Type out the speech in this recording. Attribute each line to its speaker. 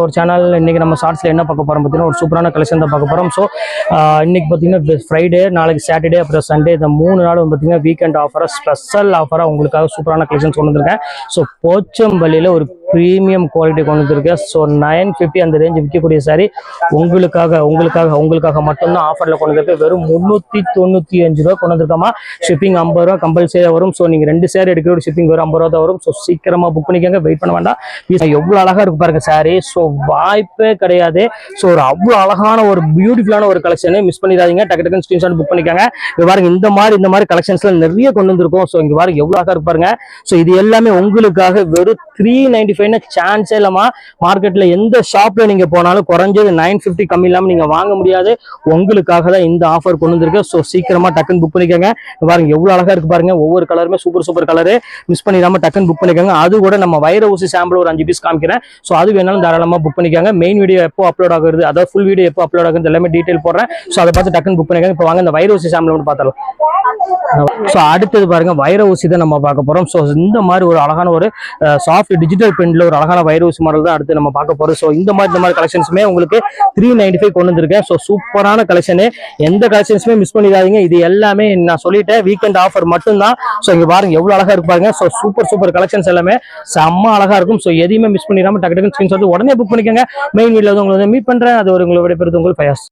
Speaker 1: ஒரு சேனல் இன்னைக்கு நம்ம ஷார்ட்ஸ்ல என்ன பார்க்க போறோம் பார்த்தீங்கன்னா ஒரு சூப்பரான கலெக்ஷன் தான் பார்க்க போறோம். ஸோ இன்னைக்கு பார்த்தீங்கன்னா ஃப்ரைடே, நாளைக்கு சாட்டர்டே, அப்புறம் சண்டே, இந்த 3 நாளும் பார்த்தீங்கன்னா வீக்கெண்ட் ஆஃபராக ஸ்பெஷல் ஆஃபராக உங்களுக்காக சூப்பரான கலெக்ஷன்ஸ் கொண்டு வந்திருக்கேன். ஸோ போச்சம்பள்ளியில் ஒரு ப்ரீமியம் குவாலிட்டி கொண்டு வந்திருக்கேன். ஸோ 950 அந்த ரேஞ்சு விற்கக்கூடிய சாரி உங்களுக்காக மட்டும்தான் ஆஃபரில் கொண்டு வந்திருக்கேன். வெறும் 395 ரூபா கொண்டு வந்திருக்காமா. ஷிப்பிங் 50 ரூபா கம்பல்சரியாக வரும். ஸோ நீங்கள் 2 சேர் எடுக்கிற ஷிப்பிங் வெறும் 50 ரூபா தான் வரும். ஸோ சீக்கிரமாக புக் பண்ணிக்கோங்க, வெயிட் பண்ண வேண்டாம். எவ்வளோ அழகாக இருக்கு பாருங்க சாரி. ஸோ வாய்ப்பே கிடையாது. ஸோ ஒரு அவ்வளோ அழகான ஒரு பியூட்டிஃபுல்லான ஒரு கலெக்ஷன் மிஸ் பண்ணிடாதீங்க. டக்கு ஸ்கிரீன்ஷாட் புக் பண்ணிக்காங்க. இங்க பாருங்க இந்த மாதிரி கலெக்ஷன்ஸ்ல நிறைய கொண்டு வந்திருக்கோம். ஸோ இங்க பாருங்க எவ்வளோ அழகா இருக்கு பாருங்க. ஸோ இது எல்லாமே உங்களுக்காக வெறும் 395 சான்ஸே இல்லாம மார்க்கெட்ல எந்த ஷாப்ல நீங்க போனாலும் குறைஞ்சது 950 கம்மி இல்லாம நீங்க வாங்க முடியாது. உங்களுக்காக தான் இந்த ஆஃபர் கொண்டு வந்திருக்கு. ஸோ சீக்கிரமா டக்குன்னு புக் பண்ணிக்கோங்க. பாருங்க எவ்வளவு அழகா இருக்கு பாருங்க. ஒவ்வொரு கலருமே சூப்பர் கலரு. மிஸ் பண்ணிடாம டக்குன்னு புக் பண்ணிக்கோங்க. அது கூட நம்ம வைர ஊசி சாம்பிள் ஒரு 5 பீஸ் காமிக்கிறேன். ஸோ அது வேணாலும் தாராளமா புக் பண்ணிக்கோங்க. மெயின் வீடியோ எப்போ அப்லோட் ஆகுது, அதாவது ஃபுல் வீடியோ எப்போ அப்லோட் ஆகுது எல்லாமே டீடைல் போடுறேன். ஸோ அதை பார்த்து டக்குன்னு புக் பண்ணிக்கோங்க. இப்போ வாங்க இந்த வைர ஊசி சாம்பிள் மட்டும் பார்த்தாலும். ஸோ அடுத்தது பாருங்க வைர ஊசி தான் நம்ம பார்க்க போறோம். ஸோ இந்த மாதிரி ஒரு அழகான ஒரு சாஃப்ட் டிஜிட்டல் பிரிண்ட்ல ஒரு அழகான வைர ஊசி மாடல் தான் அடுத்து நம்ம பார்க்க போறோம். ஸோ இந்த மாதிரி கலெக்ஷன்ஸுமே உங்களுக்கு 395 கொண்டு வந்திருக்கேன். ஸோ சூப்பரான கலெக்ஷன். எந்த கலெக்ஷன்ஸுமே மிஸ் பண்ணிடாதீங்க. இது எல்லாமே நான் சொல்லிட்டேன் வீக்கெண்ட் ஆஃபர் மட்டும்தான். ஸோ இங்க பாருங்க எவ்வளவு அழகா இருக்கு பாருங்க. ஸோ சூப்பர் கலெக்ஷன்ஸ் எல்லாமே செம்ம அழகா இருக்கும். ஸோ எதையுமே மிஸ் பண்ணிடாம டக்கு ஸ்கிரீன்ஷாட் உடனே புக் பண்ணிக்கோங்க. மெயின் வீடியோல உங்களை மீட் பண்றேன். அது ஒரு உங்களை விடைபெறுது உங்கள் ஃபயாஸ்.